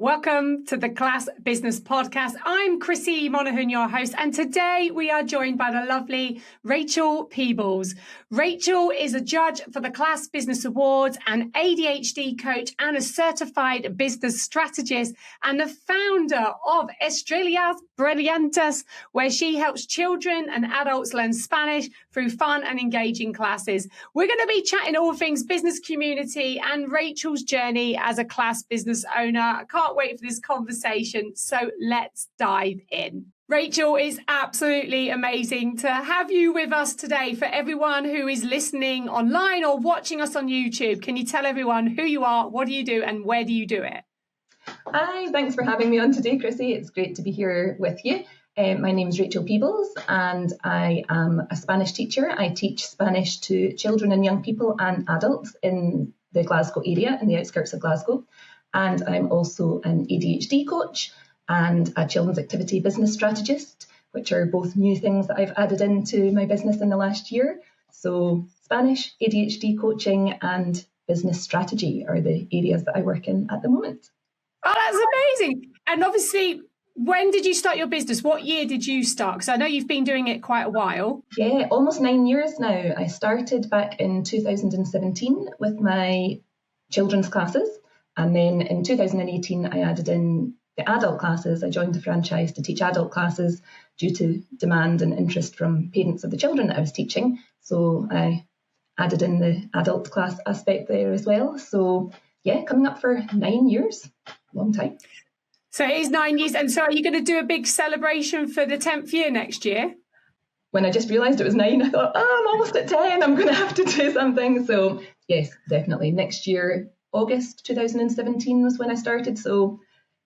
Welcome to the Class Business Podcast. I'm Chrissy Monaghan, your host, and today we are joined by the lovely Rachel Peebles. Rachel is a judge for the Class Business Awards, an ADHD coach, and a certified business strategist, and the founder of Estrellas Brillantes, where she helps children and adults learn Spanish through fun and engaging classes. We're going to be chatting all things business community and Rachel's journey as a class business owner. I can't wait for this conversation, so let's dive in. Rachel, it's absolutely amazing to have you with us today. For everyone who is listening online or watching us on YouTube, can you tell everyone who you are, what do you do, and where do you do it? Hi, thanks for having me on today, Chrissy. It's great to be here with you. My name is Rachel Peebles and I am a Spanish teacher. I teach Spanish to children and young people and adults in the Glasgow area, in the outskirts of Glasgow. And I'm also an ADHD coach and a children's activity business strategist, which are both new things that I've added into my business in the last year. So Spanish, ADHD coaching and business strategy are the areas that I work in at the moment. Oh, that's amazing. And obviously, when did you start your business? What year did you start? Because I know you've been doing it quite a while. Yeah, almost 9 years now. I started back in 2017 with my children's classes. And then in 2018, I added in the adult classes. I joined the franchise to teach adult classes due to demand and interest from parents of the children that I was teaching. So I added in the adult class aspect there as well. So yeah, coming up for 9 years, long time. So it is 9 years. And so are you going to do a big celebration for the 10th year next year? When I just realised it was 9, I thought, I'm almost at 10. I'm going to have to do something. So yes, definitely. Next year, August 2017 was when I started. So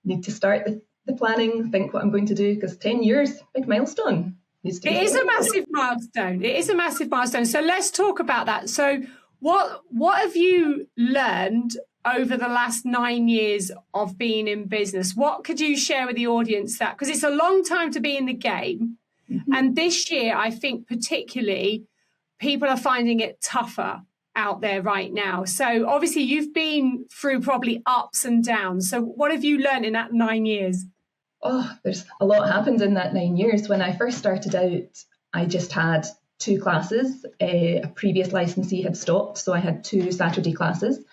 need to start the planning, think what I'm going to do, because 10 years, big milestone. It is a massive milestone. It is a massive milestone. So let's talk about that. So what have you learned over the last 9 years of being in business? What could you share with the audience that, because it's a long time to be in the game. Mm-hmm. And this year, I think particularly people are finding it tougher out there right now. So obviously you've been through probably ups and downs. So what have you learned in that 9 years? Oh, there's a lot happened in that 9 years. When I first started out, I just had 2 classes. A previous licensee had stopped, so I had 2 Saturday classes.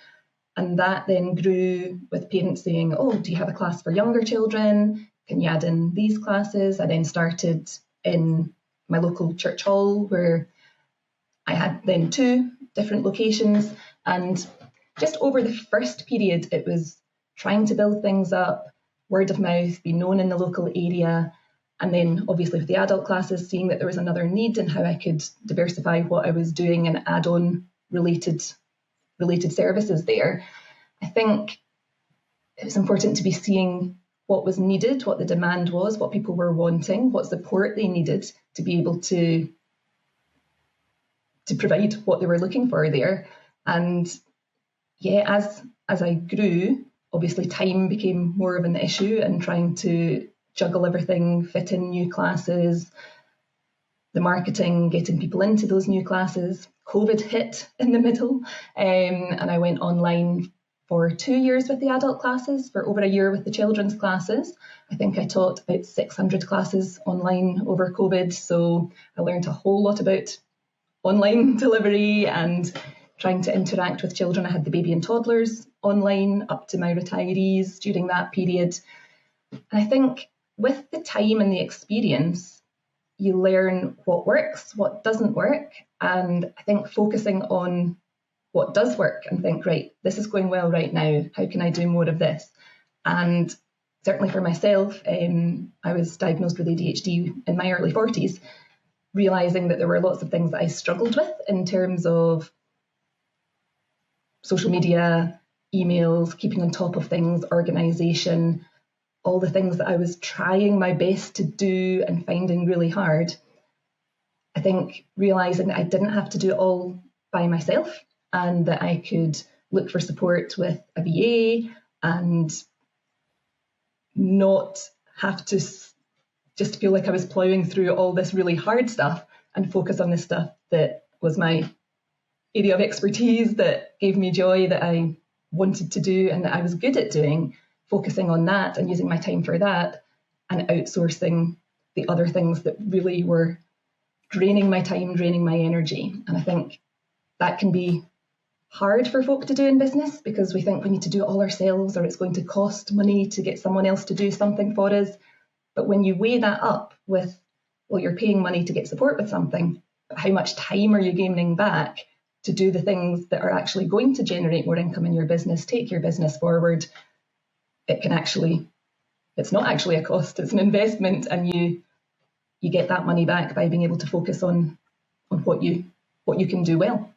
And that then grew with parents saying, do you have a class for younger children? Can you add in these classes? I then started in my local church hall where I had then 2 different locations. And just over the first period, it was trying to build things up, word of mouth, be known in the local area. And then obviously with the adult classes, seeing that there was another need and how I could diversify what I was doing and add on related services there. I think it was important to be seeing what was needed, what the demand was, what people were wanting, what support they needed to be able to provide what they were looking for there. And yeah, as I grew, obviously time became more of an issue and trying to juggle everything, fit in new classes, the marketing, getting people into those new classes. COVID hit in the middle, and I went online for 2 years with the adult classes, for over a year with the children's classes. I think I taught about 600 classes online over COVID, so I learned a whole lot about online delivery and trying to interact with children. I had the baby and toddlers online up to my retirees during that period. And I think with the time and the experience, you learn what works, what doesn't work. And I think focusing on what does work and think, right, this is going well right now. How can I do more of this? And certainly for myself, I was diagnosed with ADHD in my early 40s, realising that there were lots of things that I struggled with in terms of social media, emails, keeping on top of things, organisation, all the things that I was trying my best to do and finding really hard. I think realising that I didn't have to do it all by myself and that I could look for support with a VA and not have to just feel like I was ploughing through all this really hard stuff and focus on the stuff that was my area of expertise, that gave me joy, that I wanted to do and that I was good at doing, focusing on that and using my time for that and outsourcing the other things that really were draining my time, draining my energy. And I think that can be hard for folk to do in business because we think we need to do it all ourselves or it's going to cost money to get someone else to do something for us. But when you weigh that up with, well, you're paying money to get support with something, but how much time are you gaining back to do the things that are actually going to generate more income in your business, take your business forward? It's not actually a cost, it's an investment, and you get that money back by being able to focus on what you can do well.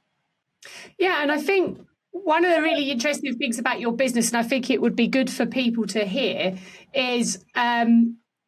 Yeah, and I think one of the really interesting things about your business, and I think it would be good for people to hear, is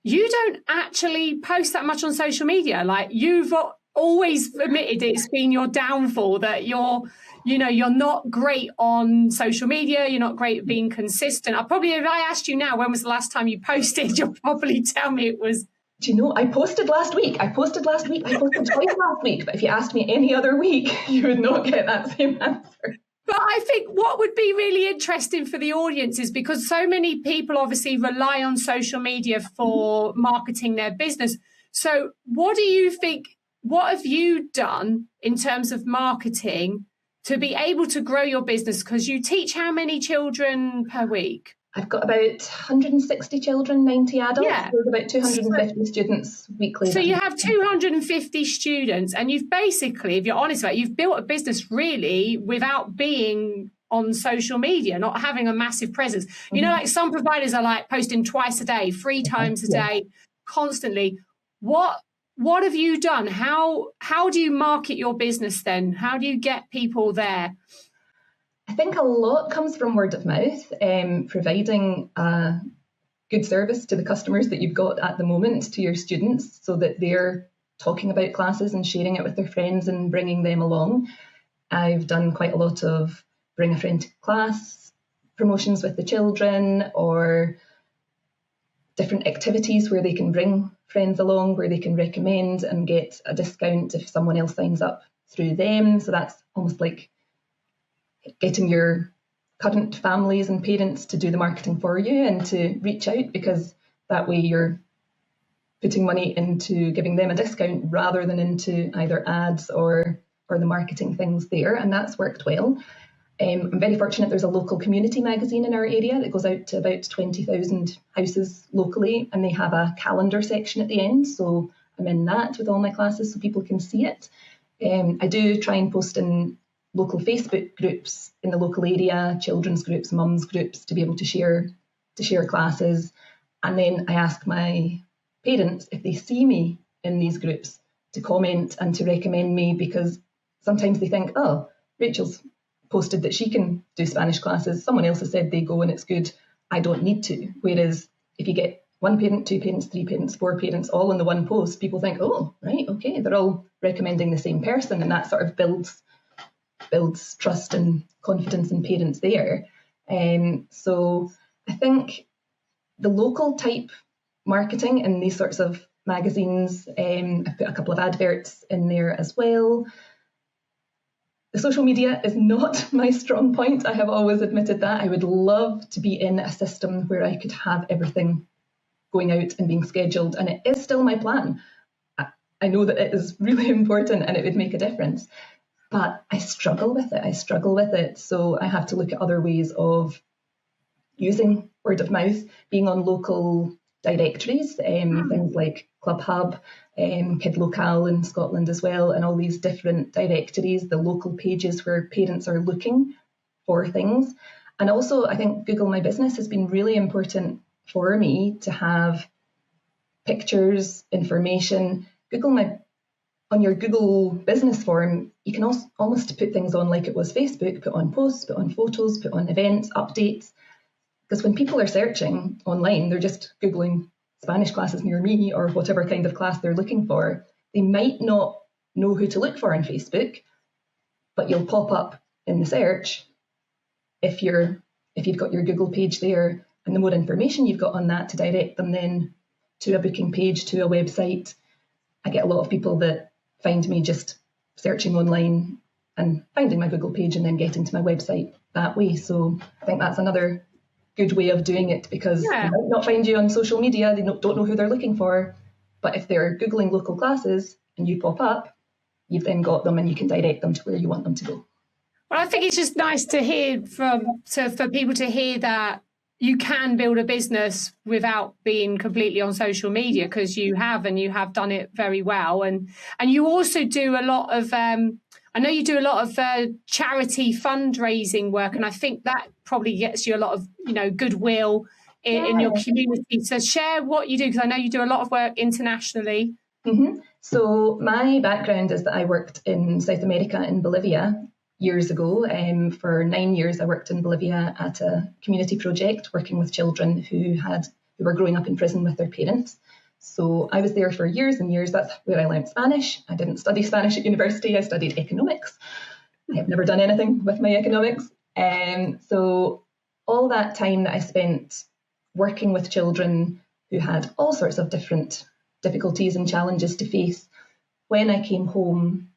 you don't actually post that much on social media. Like, you've always admitted it's been your downfall that you're not great on social media. You're not great at being consistent. If I asked you now, when was the last time you posted, you'll probably tell me it was. Do you know, I posted last week. I posted twice last week. But if you asked me any other week, you would not get that same answer. But I think what would be really interesting for the audience is because so many people obviously rely on social media for marketing their business. So what do you think, what have you done in terms of marketing to be able to grow your business? Because you teach how many children per week? I've got about 160 children, 90 adults. Yeah. There's about 250 students weekly. So you have 250 students, and you've basically, if you're honest about it, you've built a business really without being on social media, not having a massive presence. Mm-hmm. You know, like some providers are like posting twice a day, 3 times a day, constantly. What have you done? How do you market your business then? How do you get people there? I think a lot comes from word of mouth, providing a good service to the customers that you've got at the moment, to your students, so that they're talking about classes and sharing it with their friends and bringing them along. I've done quite a lot of bring a friend to class promotions with the children, or different activities where they can bring friends along, where they can recommend and get a discount if someone else signs up through them. So that's almost like getting your current families and parents to do the marketing for you and to reach out, because that way you're putting money into giving them a discount rather than into either ads or the marketing things there. And that's worked well. I'm very fortunate there's a local community magazine in our area that goes out to about 20,000 houses locally, and they have a calendar section at the end. So I'm in that with all my classes so people can see it. I do try and post in local Facebook groups in the local area, children's groups, mums groups, to be able to share classes. And then I ask my parents, if they see me in these groups, to comment and to recommend me, because sometimes they think, oh, Rachel's posted that she can do Spanish classes. Someone else has said they go and it's good. I don't need to. Whereas if you get 1 parent, 2 parents, 3 parents, 4 parents all in the one post, people think, oh, right, okay, they're all recommending the same person. And that sort of builds trust and confidence in parents there. So I think the local type marketing in these sorts of magazines, I've put a couple of adverts in there as well. The social media is not my strong point. I have always admitted that. I would love to be in a system where I could have everything going out and being scheduled, and it is still my plan. I know that it is really important and it would make a difference, but I struggle with it. So I have to look at other ways of using word of mouth, being on local directories, things like Club Hub, Kid Local in Scotland as well, and all these different directories, the local pages where parents are looking for things. And also, I think Google My Business has been really important for me to have pictures, information. On your Google business form, you can also almost put things on like it was Facebook, put on posts, put on photos, put on events, updates. Because when people are searching online, they're just Googling Spanish classes near me or whatever kind of class they're looking for. They might not know who to look for on Facebook, but you'll pop up in the search if you've got your Google page there, and the more information you've got on that to direct them then to a booking page, to a website. I get a lot of people that find me just searching online and finding my Google page and then getting to my website that way. So I think that's another good way of doing it, because they might not find you on social media, they don't know who they're looking for. But if they're Googling local classes and you pop up, you've then got them and you can direct them to where you want them to go. Well, I think it's just nice to hear for people to hear that you can build a business without being completely on social media, because you have done it very well. And you also do a lot of, I know you do a lot of charity fundraising work, and I think that probably gets you a lot of, goodwill in your community. So share what you do, because I know you do a lot of work internationally. Mm-hmm. So my background is that I worked in South America, in Bolivia, years ago. For 9 years, I worked in Bolivia at a community project working with children who were growing up in prison with their parents. So I was there for years and years. That's where I learned Spanish. I didn't study Spanish at university. I studied economics. I have never done anything with my economics. So all that time that I spent working with children who had all sorts of different difficulties and challenges to face, when I came home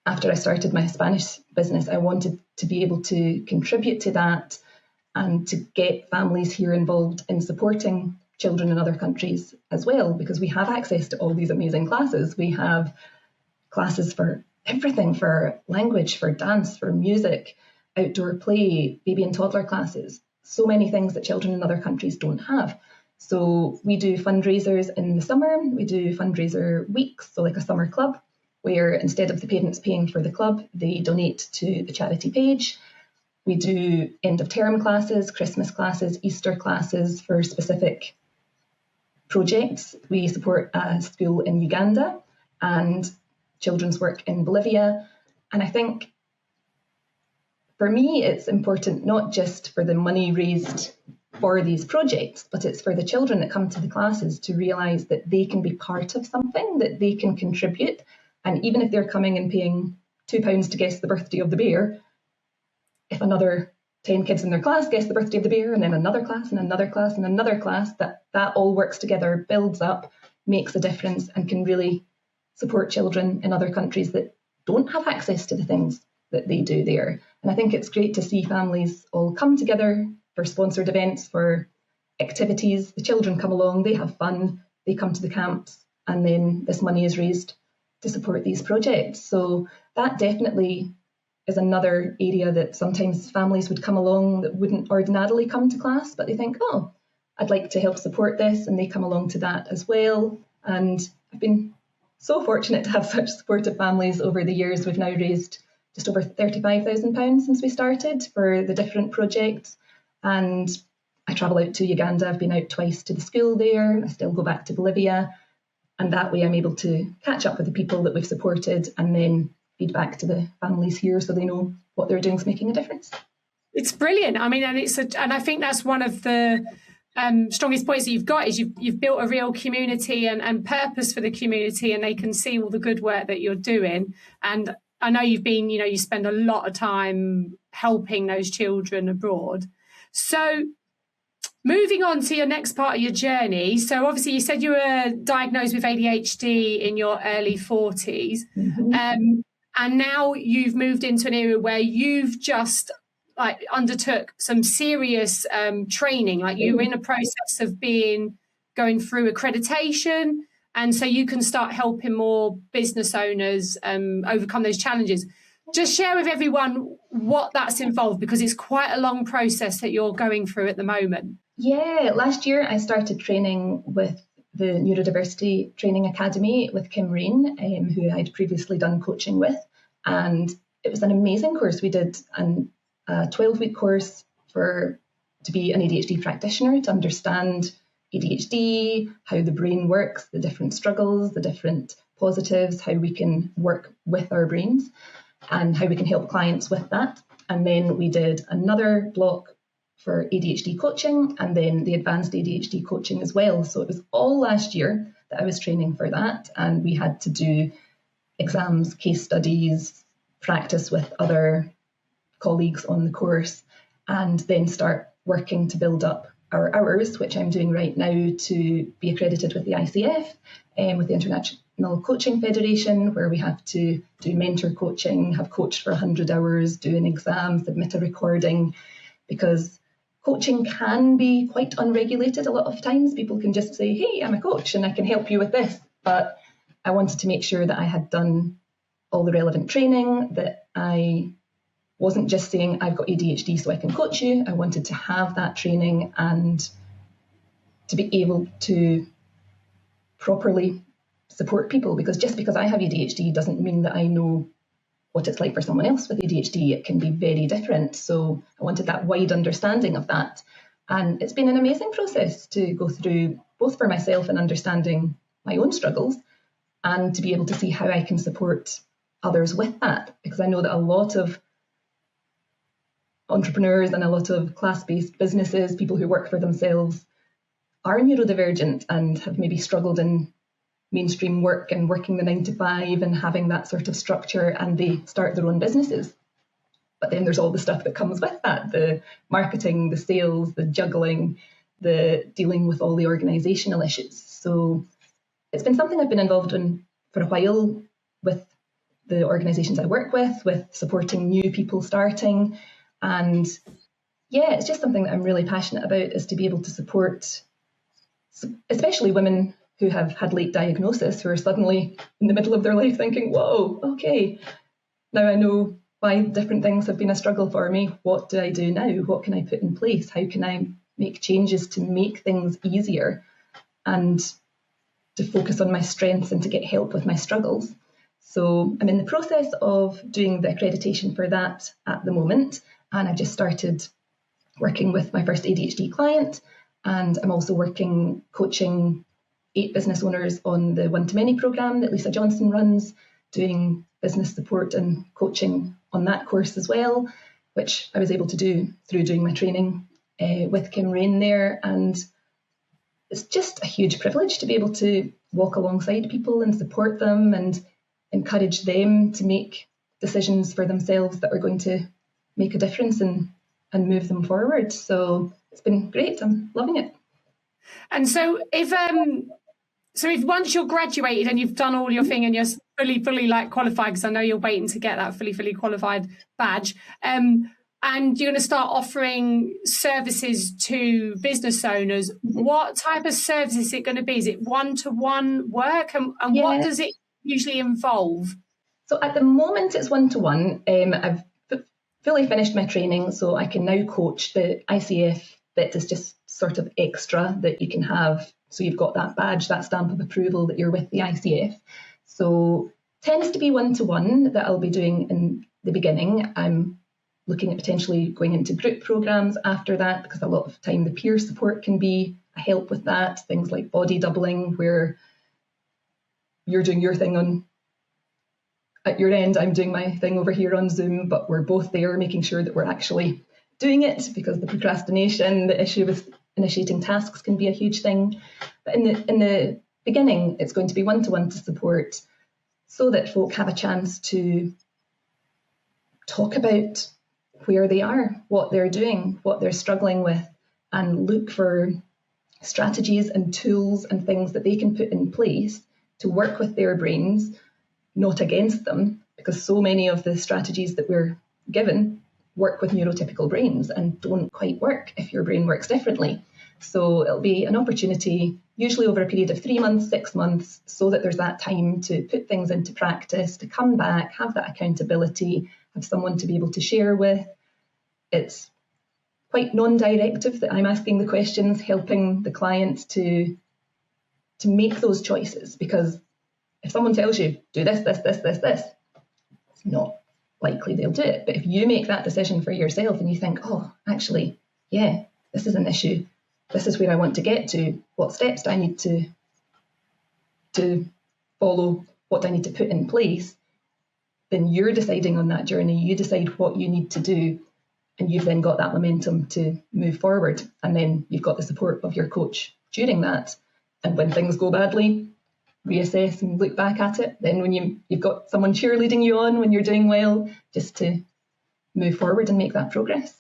after I started my Spanish business, I wanted to be able to contribute to that and to get families here involved in supporting children in other countries as well, because we have access to all these amazing classes. We have classes for everything, for language, for dance, for music, outdoor play, baby and toddler classes, so many things that children in other countries don't have. So we do fundraisers in the summer. We do fundraiser weeks, so like a summer club, where instead of the parents paying for the club, they donate to the charity page. We do end of term classes, Christmas classes, Easter classes for specific projects. We support a school in Uganda and children's work in Bolivia. And I think for me, it's important not just for the money raised for these projects, but it's for the children that come to the classes to realise that they can be part of something, that they can contribute. And even if they're coming and paying £2 to guess the birthday of the bear, if another 10 kids in their class guess the birthday of the bear, and then another class and another class and another class, that all works together, builds up, makes a difference, and can really support children in other countries that don't have access to the things that they do there. And I think it's great to see families all come together for sponsored events, for activities. The children come along, they have fun, they come to the camps, and then this money is raised to support these projects. So that definitely is another area that sometimes families would come along that wouldn't ordinarily come to class, but they think, oh, I'd like to help support this, and they come along to that as well. And I've been so fortunate to have such supportive families over the years. We've now raised just over £35,000 since we started for the different projects. And I travel out to Uganda. I've been out twice to the school there. I still go back to Bolivia. And that way I'm able to catch up with the people that we've supported and then feed back to the families here so they know what they're doing is making a difference. It's brilliant. I mean, and I think that's one of the strongest points that you've got is you've built a real community and purpose for the community, and they can see all the good work that you're doing. And I know you spend a lot of time helping those children abroad. So moving on to your next part of your journey. So obviously you said you were diagnosed with ADHD in your early 40s. Mm-hmm. And now you've moved into an area where you've just undertook some serious training. Like you're in a process of going through accreditation. And so you can start helping more business owners overcome those challenges. Just share with everyone what that's involved, because it's quite a long process that you're going through at the moment. Yeah, last year I started training with the Neurodiversity Training Academy with Kim Rain, who I'd previously done coaching with. And it was an amazing course. We did a 12-week course to be an ADHD practitioner, to understand ADHD, how the brain works, the different struggles, the different positives, how we can work with our brains and how we can help clients with that. And then we did another block for ADHD coaching and then the advanced ADHD coaching as well. So it was all last year that I was training for that. And we had to do exams, case studies, practice with other colleagues on the course, and then start working to build up our hours, which I'm doing right now to be accredited with the ICF and with the International Coaching Federation, where we have to do mentor coaching, have coached for 100 hours, do an exam, submit a recording, because coaching can be quite unregulated a lot of times. People can just say, hey, I'm a coach and I can help you with this. But I wanted to make sure that I had done all the relevant training, that I wasn't just saying I've got ADHD so I can coach you. I wanted to have that training and to be able to properly support people, because just because I have ADHD doesn't mean that I know what it's like for someone else with ADHD. It can be very different. So I wanted that wide understanding of that. And it's been an amazing process to go through, both for myself and understanding my own struggles, and to be able to see how I can support others with that. Because I know that a lot of entrepreneurs and a lot of class-based businesses, people who work for themselves, are neurodivergent and have maybe struggled in mainstream work and working the 9 to 5 and having that sort of structure, and they start their own businesses. But then there's all the stuff that comes with that, the marketing, the sales, the juggling, the dealing with all the organisational issues. So it's been something I've been involved in for a while with the organisations I work with supporting new people starting. And yeah, it's just something that I'm really passionate about, is to be able to support especially women who have had late diagnosis, who are suddenly in the middle of their life thinking, whoa, okay, now I know why different things have been a struggle for me. What do I do now? What can I put in place? How can I make changes to make things easier and to focus on my strengths and to get help with my struggles? So I'm in the process of doing the accreditation for that at the moment, and I've just started working with my first ADHD client, and I'm also coaching 8 business owners on the one-to-many programme that Lisa Johnson runs, doing business support and coaching on that course as well, which I was able to do through doing my training with Kim Rain there. And it's just a huge privilege to be able to walk alongside people and support them and encourage them to make decisions for themselves that are going to make a difference and move them forward. So it's been great. I'm loving it. And so if once you're graduated and you've done all your thing and you're fully like qualified, because I know you're waiting to get that fully qualified badge, and you're going to start offering services to business owners, what type of service is it going to be? Is it one-to-one work, and what does it usually involve? So at the moment it's one-to-one. I've fully finished my training, so I can now coach. The ICF bit is just sort of extra that you can have. So you've got that badge, that stamp of approval that you're with the ICF. So tends to be one-to-one that I'll be doing in the beginning. I'm looking at potentially going into group programs after that, because a lot of time the peer support can be a help with that. Things like body doubling, where you're doing your thing at your end, I'm doing my thing over here on Zoom, but we're both there making sure that we're actually doing it, because the procrastination, the issue with initiating tasks can be a huge thing. But in the beginning, it's going to be one-to-one to support, so that folk have a chance to talk about where they are, what they're doing, what they're struggling with, and look for strategies and tools and things that they can put in place to work with their brains, not against them, because so many of the strategies that we're given work with neurotypical brains and don't quite work if your brain works differently. So it'll be an opportunity, usually over a period of 3 months, 6 months, so that there's that time to put things into practice, to come back, have that accountability, have someone to be able to share with. It's quite non-directive that I'm asking the questions, helping the client to make those choices, because if someone tells you, do this, it's not likely they'll do it. But if you make that decision for yourself and you think, oh, actually, yeah, this is an issue, this is where I want to get to, what steps do I need to follow, what do I need to put in place, then you're deciding on that journey, you decide what you need to do, and you've then got that momentum to move forward. And then you've got the support of your coach during that. And when things go badly, reassess and look back at it. Then when you've got someone cheerleading you on when you're doing well, just to move forward and make that progress.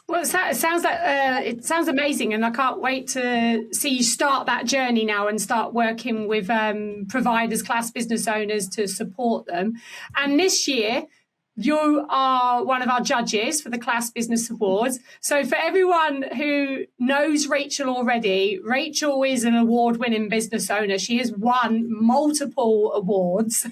Well, it sounds amazing, and I can't wait to see you start that journey now and start working with providers, class business owners to support them. And this year, you are one of our judges for the Class Business Awards. So for everyone who knows Rachel already, Rachel is an award-winning business owner. She has won multiple awards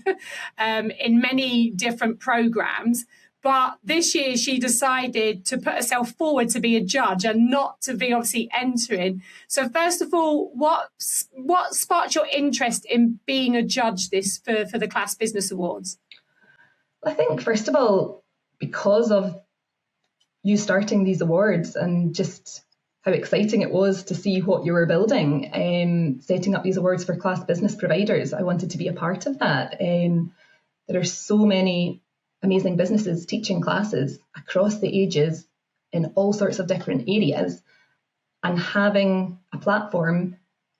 in many different programs. But this year she decided to put herself forward to be a judge and not to be obviously entering. So first of all, what sparked your interest in being a judge for the Class Business Awards? I think, first of all, because of you starting these awards and just how exciting it was to see what you were building, setting up these awards for class business providers, I wanted to be a part of that. There are so many amazing businesses teaching classes across the ages in all sorts of different areas, and having a platform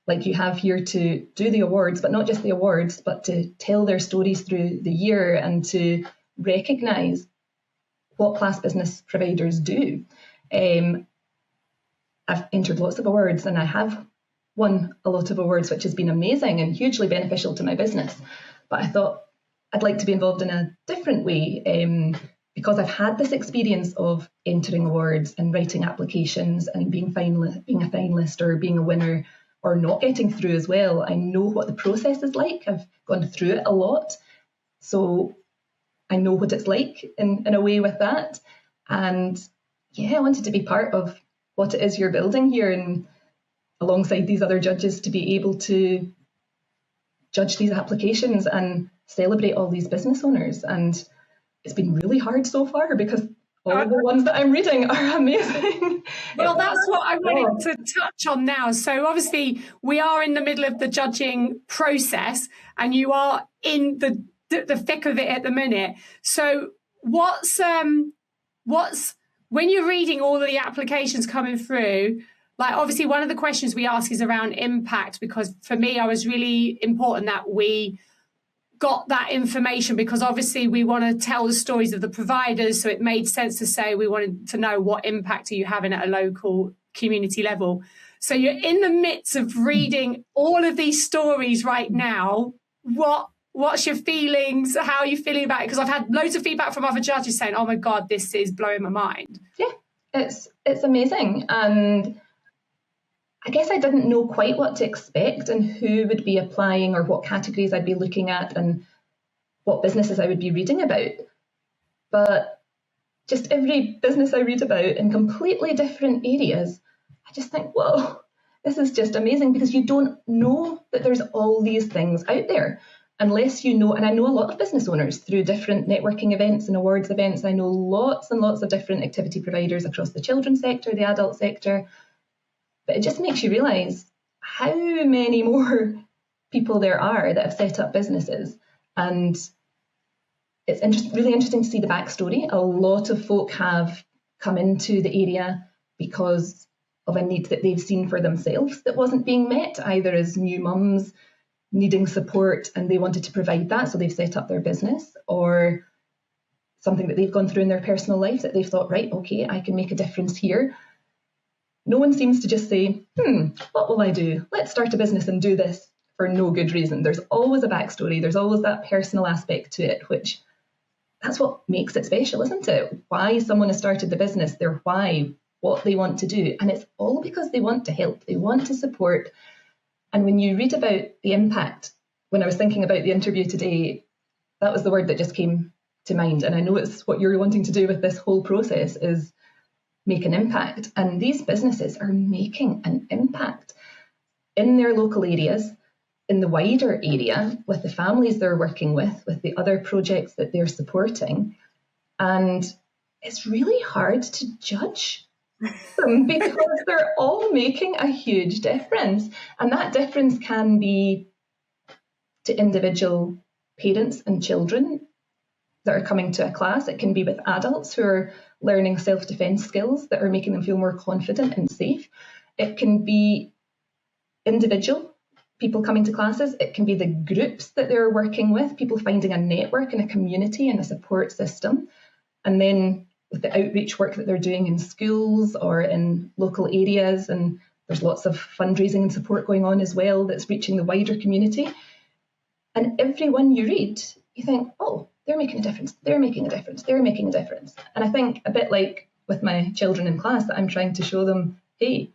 like you have here to do the awards, but not just the awards, but to tell their stories through the year and to recognise what class business providers do. I've entered lots of awards and I have won a lot of awards, which has been amazing and hugely beneficial to my business. But I thought I'd like to be involved in a different way, because I've had this experience of entering awards and writing applications and being a finalist or being a winner, or not getting through as well. I know what the process is like. I've gone through it a lot. So I know what it's like in a way with that. And yeah, I wanted to be part of what it is you're building here, and alongside these other judges, to be able to judge these applications and celebrate all these business owners. And it's been really hard so far because all the ones that I'm reading are amazing. Well, that's what I wanted to touch on now. So obviously we are in the middle of the judging process and you are in the thick of it at the minute. So what's when you're reading all of the applications coming through, like obviously one of the questions we ask is around impact, because for me, I was really important that we got that information, because obviously we want to tell the stories of the providers. So it made sense to say we wanted to know what impact are you having at a local community level. So you're in the midst of reading all of these stories right now. What's your feelings? How are you feeling about it? Because I've had loads of feedback from other judges saying, oh my God, this is blowing my mind. Yeah, it's amazing. And I guess I didn't know quite what to expect and who would be applying or what categories I'd be looking at and what businesses I would be reading about. But just every business I read about in completely different areas, I just think, whoa, this is just amazing, because you don't know that there's all these things out there unless you know. And I know a lot of business owners through different networking events and awards events. I know lots and lots of different activity providers across the children's sector, the adult sector. But it just makes you realise how many more people there are that have set up businesses. And it's really interesting to see the backstory. A lot of folk have come into the area because of a need that they've seen for themselves that wasn't being met, either as new mums needing support and they wanted to provide that, so they've set up their business, or something that they've gone through in their personal life that they've thought, right, okay, I can make a difference here. No one seems to just say, what will I do? Let's start a business and do this for no good reason. There's always a backstory. There's always that personal aspect to it, which that's what makes it special, isn't it? Why someone has started the business, their why, what they want to do. And it's all because they want to help. They want to support. And when you read about the impact, when I was thinking about the interview today, that was the word that just came to mind. And I know it's what you're wanting to do with this whole process, is make an impact. And these businesses are making an impact in their local areas, in the wider area, with the families they're working with the other projects that they're supporting. And it's really hard to judge them because they're all making a huge difference. And that difference can be to individual parents and children that are coming to a class. It can be with adults who are learning self-defense skills that are making them feel more confident and safe. It can be individual people coming to classes. It can be the groups that they're working with, people finding a network and a community and a support system. And then with the outreach work that they're doing in schools or in local areas, and there's lots of fundraising and support going on as well that's reaching the wider community. And every one you read, you think, oh, they're making a difference, they're making a difference, they're making a difference. And I think a bit like with my children in class, that I'm trying to show them, hey,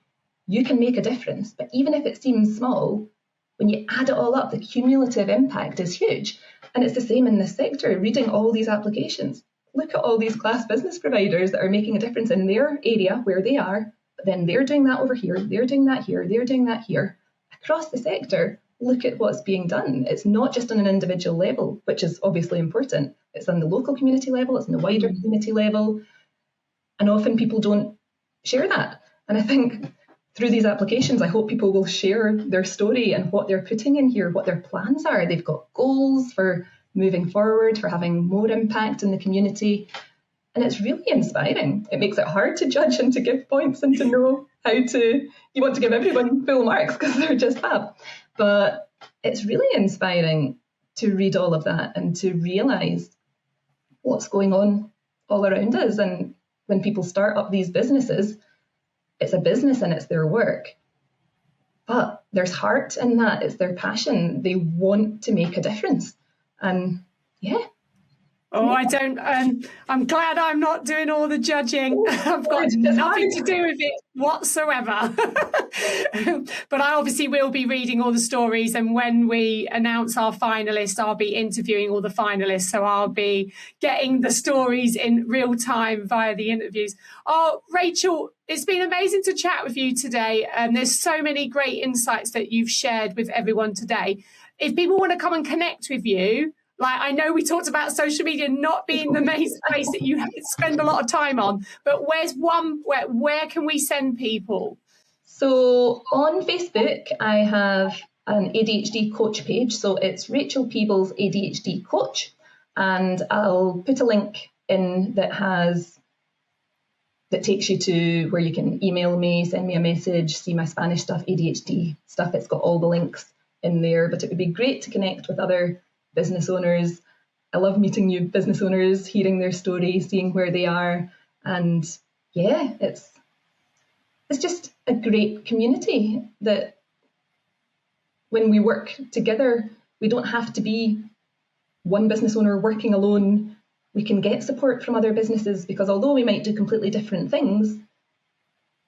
you can make a difference. But even if it seems small, when you add it all up, the cumulative impact is huge. And it's the same in this sector, reading all these applications. Look at all these class business providers that are making a difference in their area where they are, but then they're doing that over here, they're doing that here, they're doing that here. Across the sector, look at what's being done. It's not just on an individual level, which is obviously important. It's on the local community level, it's on the wider community level. And often people don't share that. And I think through these applications, I hope people will share their story and what they're putting in here, what their plans are. They've got goals for moving forward, for having more impact in the community. And it's really inspiring. It makes it hard to judge and to give points and to know you want to give everyone full marks because they're just fab. But it's really inspiring to read all of that and to realise what's going on all around us. And when people start up these businesses, it's a business and it's their work. But there's heart in that. It's their passion. They want to make a difference. And yeah. Oh, I don't. I'm glad I'm not doing all the judging. I've got nothing to do with it whatsoever. But I obviously will be reading all the stories. And when we announce our finalists, I'll be interviewing all the finalists. So I'll be getting the stories in real time via the interviews. Oh, Rachel, it's been amazing to chat with you today. There's so many great insights that you've shared with everyone today. If people want to come and connect with you, like, I know we talked about social media not being the main space that you spend a lot of time on, but where can we send people? So on Facebook, I have an ADHD coach page. So it's Rachel Peebles ADHD coach. And I'll put a link in that takes you to where you can email me, send me a message, see my Spanish stuff, ADHD stuff. It's got all the links in there, but it would be great to connect with other business owners. I love meeting new business owners, hearing their stories, seeing where they are. And yeah, it's just a great community that when we work together, we don't have to be one business owner working alone. We can get support from other businesses because although we might do completely different things,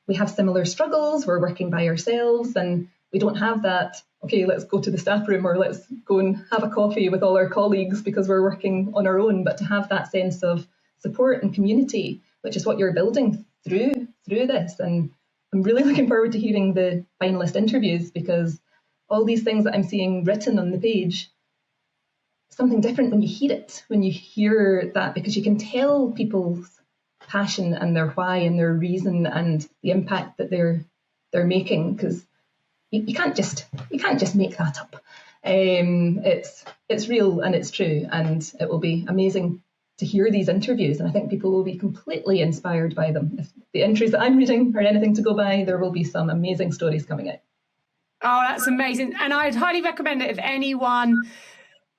we have similar struggles, we're working by ourselves, and we don't have that, okay, let's go to the staff room or let's go and have a coffee with all our colleagues because we're working on our own, but to have that sense of support and community, which is what you're building through this. And I'm really looking forward to hearing the finalist interviews because all these things that I'm seeing written on the page, something different when you hear it, when you hear that, because you can tell people's passion and their why and their reason and the impact that they're making, because you can't just make that up. It's real and it's true, and it will be amazing to hear these interviews, and I think people will be completely inspired by them. If the entries that I'm reading are anything to go by, there will be some amazing stories coming out. Oh, that's amazing. And I'd highly recommend it if anyone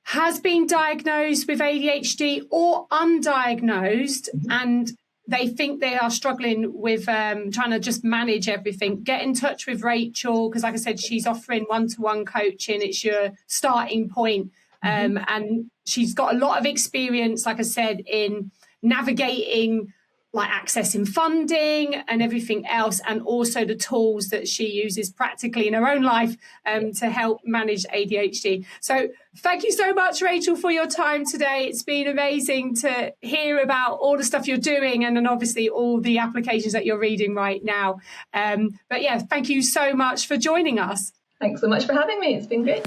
has been diagnosed with ADHD or undiagnosed and they think they are struggling with trying to just manage everything, get in touch with Rachel, because like I said, she's offering one-to-one coaching. It's your starting point. And she's got a lot of experience, like I said, in navigating, like accessing funding and everything else, and also the tools that she uses practically in her own life to help manage ADHD. So thank you so much, Rachel, for your time today. It's been amazing to hear about all the stuff you're doing and then obviously all the applications that you're reading right now. But yeah, thank you so much for joining us. Thanks so much for having me. It's been great.